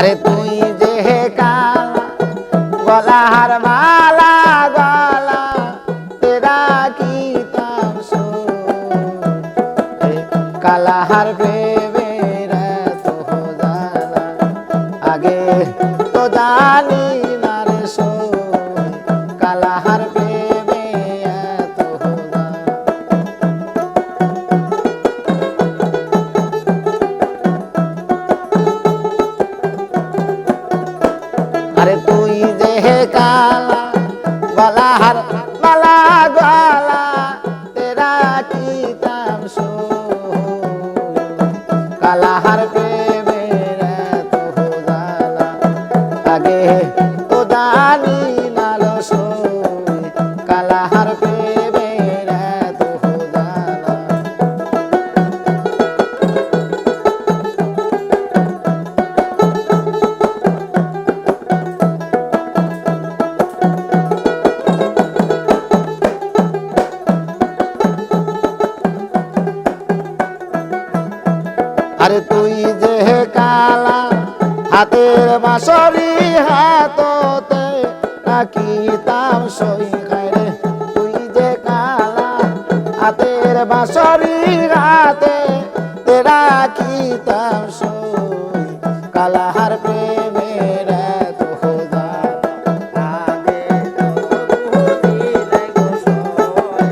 আরে তুই যে কালা গলার মালা গলা তেরা কি তাম কালাহার প্রেমের তো জানা আগে তো জানি না রে কালাহার প্রেমে তো জানা। আরে তুই যে কালা গলার মালা গলা তেরা কি তাম কালাহার প্রেমের তো জানা আগে তো জানি না লো কালাহার প্রেমের তো জানা। আরে তুই যে কালা হাতের বাঁশরি হাততে নাকি তাম সই খাইরে তুই যে কালা হাতের বাঁশরি হাতে তেরা কি তাম সই কালাহার প্রেমের তো জানা আগে তো বুঝি নাই গো সই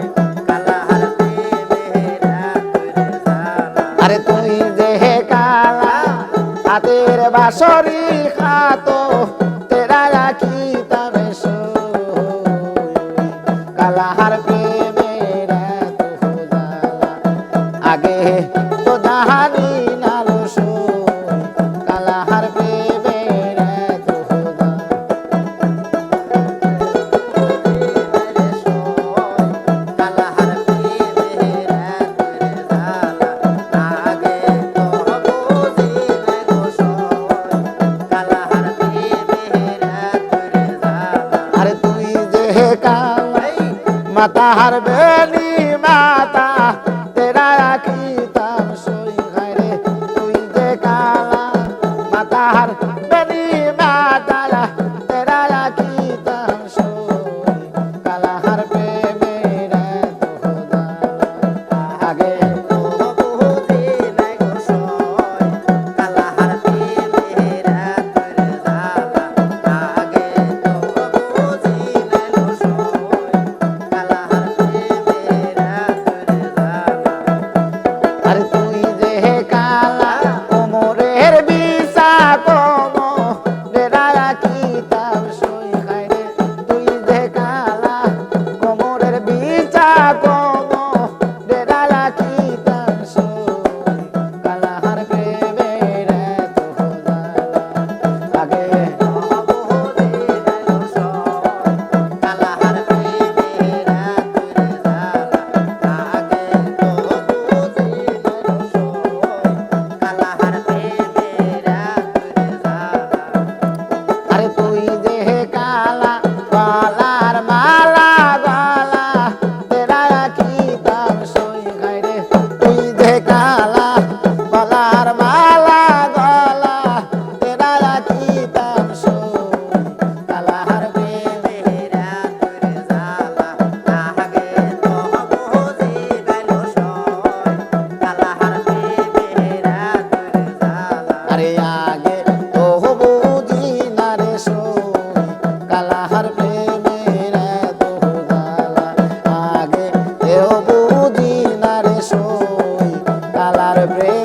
কালাহার প্রেমের জানা। আরে তুই যে কালা হাতের বাঁশরি খাতো তেরা কি তবে কালাহার প্রেমের তো জানা আগে তো জানি না লো কালাহার প্রেমের তো জানা। কালাহার প্রেমের জানা আগে তো বুঝি নাই গো কালাহার প্রেমের জানা। আরে তুই যে কালা মাতাহার বেনি মাতা তেরা কি তাম সই খাইরে তুই যে কালা মাতাহার বেনি মাতা তেরা কি তাম সই কালাহার প্রেমের তো জানা আগে তো বুঝি নাই গো কালাহার প্রেমের জানা আগে তো বুঝি নাই লো কালাহার প্রেমের জানা। আরে তুই যে কালা কোমরের বিষা কোমরেরা কি তাম সই খাইরে তুই যে কালা কোমরের বিষা কোমরেরা কি তাম সই কালাহার প্রেমের তো জানা আগে তো বুঝি নাই লো কালাহার প্রেমের জানা আগে তো বুঝি নাই লো কালাহার প্রেমের জানা। আরে তুই যে কালা গলার মালা গলা তেরা কি তাম সই খাইরে তুই যে কালা গলার মালা গলা তেরা কি তাম সই কালাহার প্রেমের জানা আগে তো বুঝি নাই লো কালাহার প্রেমের জানা। আরে আগে তো বুঝি না রে কালাহার প্রেমের তো জানা আগে তো বুঝি না রে কালার প্রেম